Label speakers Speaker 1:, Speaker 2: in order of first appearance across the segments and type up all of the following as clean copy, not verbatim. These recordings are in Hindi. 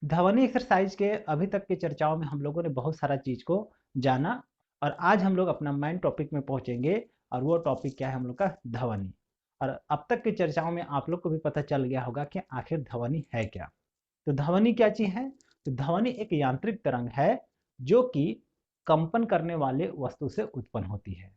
Speaker 1: ध्वनि एक्सरसाइज के अभी तक की चर्चाओं में हम लोगों ने बहुत सारा चीज को जाना और आज हम लोग अपना मेन टॉपिक में पहुंचेंगे और वो टॉपिक क्या है हम लोग का ध्वनि। और अब तक की चर्चाओं में आप लोग को भी पता चल गया होगा कि आखिर ध्वनि है क्या। तो ध्वनि क्या चीज है? तो ध्वनि एक यांत्रिक तरंग है जो कि कंपन करने वाले वस्तु से उत्पन्न होती है।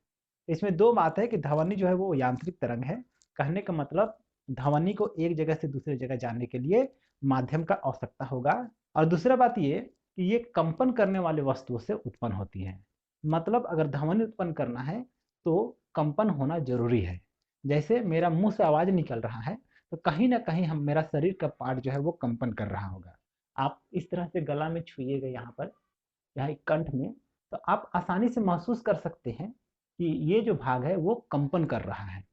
Speaker 1: इसमें दो बात है कि ध्वनि जो है वो यांत्रिक तरंग है। कहने का मतलब ध्वनि को एक जगह से दूसरी जगह जाने के लिए माध्यम का आवश्यकता होगा। और दूसरा बात ये कि ये कंपन करने वाले वस्तुओं से उत्पन्न होती है। मतलब अगर ध्वनि उत्पन्न करना है तो कंपन होना जरूरी है। जैसे मेरा मुंह से आवाज निकल रहा है तो कहीं ना कहीं हम मेरा शरीर का पार्ट जो है वो कंपन कर रहा होगा। आप इस तरह से गला में छुइएगा, यहाँ पर, यहाँ एक कंठ में, तो आप आसानी से महसूस कर सकते हैं कि ये जो भाग है वो कंपन कर रहा है।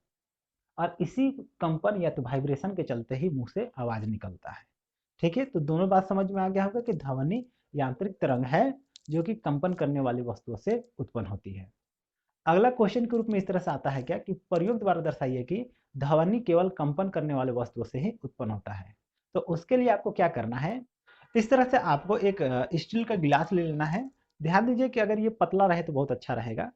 Speaker 1: और इसी कंपन या तो वाइब्रेशन के चलते ही मुंह से आवाज निकलता है। ठीक है, तो दोनों बात समझ में आ गया होगा कि ध्वनि यांत्रिक तरंग है जो कि कंपन करने वाली वस्तुओं से उत्पन्न होती है। अगला क्वेश्चन के रूप में इस तरह से आता है क्या कि प्रयोग द्वारा दर्शाइए कि ध्वनि केवल कंपन करने वाले वस्तुओं से ही उत्पन्न होता है। तो उसके लिए आपको क्या करना है, इस तरह से आपको एक स्टील का गिलास ले लेना है। ध्यान दीजिए कि अगर ये पतला रहे तो बहुत अच्छा रहेगा।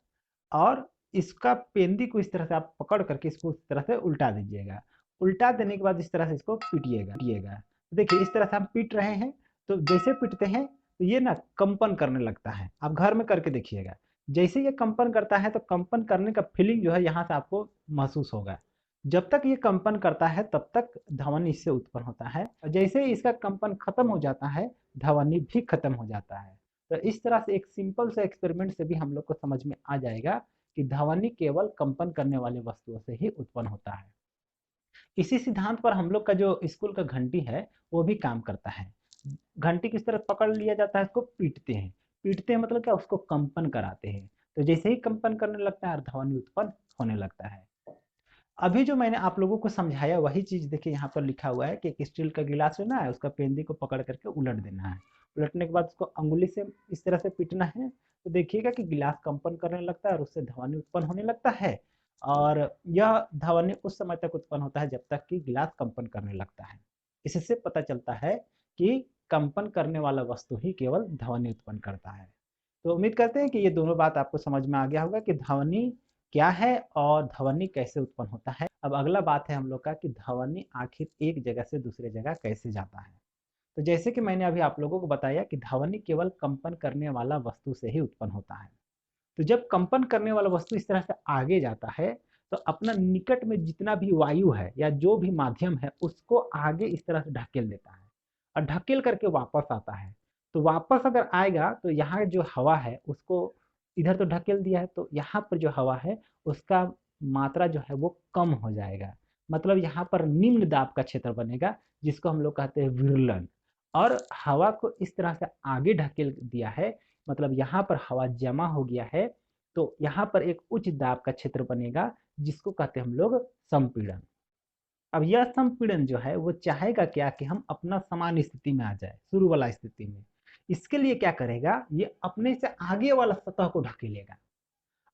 Speaker 1: और इसका पेंदी को इस तरह से आप पकड़ करके इसको इस तरह से उल्टा दीजिएगा। उल्टा देने के बाद इस तरह से इसको पीटिएगा। देखिए इस तरह से हम पीट रहे हैं। तो जैसे पीटते हैं तो ये ना कंपन करने लगता है। आप घर में करके देखिएगा। जैसे ये कंपन करता है तो कंपन करने का फीलिंग जो है यहाँ से आपको महसूस होगा। जब तक ये कंपन करता है तब तक ध्वनि इससे उत्पन्न होता है, और जैसे ही इसका कंपन खत्म हो जाता है ध्वनि भी खत्म हो जाता है। तो इस तरह से एक सिंपल से एक्सपेरिमेंट से भी हम लोग को समझ में आ जाएगा कि ध्वनि केवल कंपन करने वाले वस्तुओं से ही उत्पन्न होता है। इसी सिद्धांत पर हम लोग का जो स्कूल का घंटी है वो भी काम करता है। घंटी किस तरह पकड़ लिया जाता है, इसको पीटते हैं। पीटते हैं मतलब क्या, उसको कंपन कराते हैं। तो जैसे ही कंपन करने लगता है ध्वनि उत्पन्न होने लगता है। अभी जो मैंने आप लोगों को समझाया वही चीज देखिए यहाँ पर लिखा हुआ है कि एक स्टील का गिलास लेना है, उसका पेंदी को पकड़ करके उलट देना है। उलटने के बाद उसको अंगुली से इस तरह से पीटना है। तो देखिएगा कि गिलास कंपन करने लगता है और उससे ध्वनि उत्पन्न होने लगता है। और यह ध्वनि उस समय तक उत्पन्न होता है जब तक कि गिलास कंपन करने लगता है। इससे पता चलता है कि कंपन करने वाला वस्तु ही केवल ध्वनि उत्पन्न करता है। तो उम्मीद करते हैं कि ये दोनों बात आपको समझ में आ गया होगा कि ध्वनि क्या है और ध्वनि कैसे उत्पन्न होता है। अब अगला बात है हम लोग का कि ध्वनि आखिर एक जगह से दूसरे जगह कैसे जाता है। तो जैसे कि मैंने अभी आप लोगों को बताया कि ध्वनि केवल कंपन करने वाला वस्तु से ही उत्पन्न होता है। तो जब कंपन करने वाला वस्तु इस तरह से आगे जाता है तो अपना निकट में जितना भी वायु है या जो भी माध्यम है उसको आगे इस तरह से ढकेल देता है और ढकेल करके वापस आता है। तो वापस अगर आएगा तो यहाँ जो हवा है उसको इधर तो ढकेल दिया है, तो यहाँ पर जो हवा है उसका मात्रा जो है वो कम हो जाएगा। मतलब यहाँ पर निम्न दाब का क्षेत्र बनेगा जिसको हम लोग कहते हैं विरलन। और हवा को इस तरह से आगे ढकेल दिया है, मतलब यहाँ पर हवा जमा हो गया है। तो यहाँ पर एक उच्च दाब का क्षेत्र बनेगा जिसको कहते हैं हम लोग संपीड़न। अब यह संपीड़न जो है वो चाहेगा क्या कि हम अपना सामान्य स्थिति में आ जाए, शुरू वाला स्थिति में। इसके लिए क्या करेगा, ये अपने से आगे वाला सतह को ढकेलेगा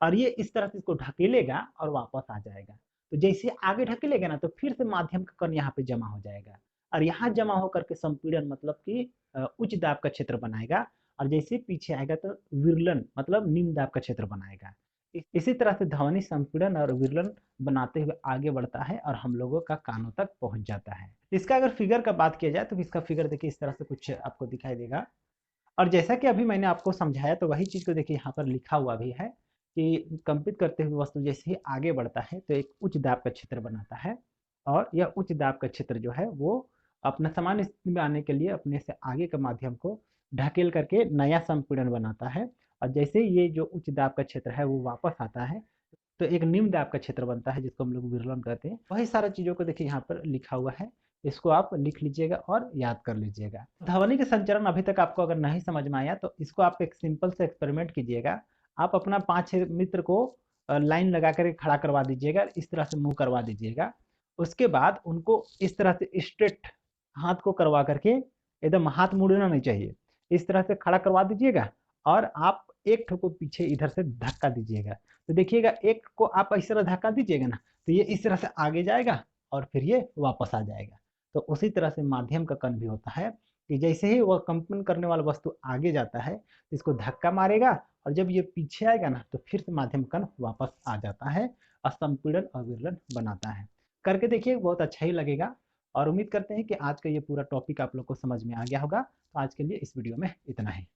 Speaker 1: और ये इस तरह से इसको ढकेलेगा और वापस आ जाएगा। तो जैसे आगे ढकेलेगा ना तो फिर से माध्यम का कण यहाँ पे जमा हो जाएगा और यहाँ जमा होकर के संपीड़न मतलब कि उच्च दाब का क्षेत्र बनाएगा। और जैसे पीछे आएगा तो विरलन मतलब निम्न दाब का क्षेत्र बनाएगा। इसी तरह से ध्वनि संपीड़न और विरलन बनाते हुए आगे बढ़ता है और हम लोगों का कानों तक पहुंच जाता है। इसका अगर फिगर का बात किया जाए तो इसका फिगर देखिए इस तरह से कुछ आपको दिखाई देगा। और जैसा कि अभी मैंने आपको समझाया तो वही चीज को देखिए यहाँ पर लिखा हुआ भी है कि कंपित करते हुए वस्तु जैसे ही आगे बढ़ता है तो एक उच्च दाब का क्षेत्र बनाता है। और यह उच्च दाब का क्षेत्र जो है वो अपना सामान्य स्थिति में आने के लिए अपने से आगे के माध्यम को ढकेल करके नया संपीड़न बनाता है। और जैसे ये जो उच्च दाब का क्षेत्र है वो वापस आता है तो एक निम्न दाब का क्षेत्र बनता है जिसको हम लोग विरलन कहते हैं। वही सारा चीजों को देखिए यहाँ पर लिखा हुआ है। इसको आप लिख लीजिएगा और याद कर लीजिएगा। ध्वनि के संचरण अभी तक आपको अगर नहीं समझ में आया तो इसको आप एक सिंपल से एक्सपेरिमेंट कीजिएगा। आप अपना 5-6 मित्र को लाइन लगा कर खड़ा करवा दीजिएगा, इस तरह से मुंह करवा दीजिएगा। उसके बाद उनको इस तरह से स्ट्रेट हाथ को करवा करके, एकदम हाथ मुड़ना नहीं चाहिए, इस तरह से खड़ा करवा दीजिएगा। और आप एक ठो को पीछे इधर से धक्का दीजिएगा। तो देखिएगा एक को आप इस तरह धक्का दीजिएगा ना तो ये इस तरह से आगे जाएगा और फिर ये वापस आ जाएगा। तो उसी तरह से माध्यम का कण भी होता है। कि जैसे ही वह कंपन करने वाला वस्तु आगे जाता है तो इसको धक्का मारेगा, और जब ये पीछे आएगा ना तो फिर से माध्यम कण वापस आ जाता है, असंपीड़न और विरलन बनाता है। करके देखिए, बहुत अच्छा ही लगेगा। और उम्मीद करते हैं कि आज का ये पूरा टॉपिक आप लोग को समझ में आ गया होगा। तो आज के लिए इस वीडियो में इतना ही।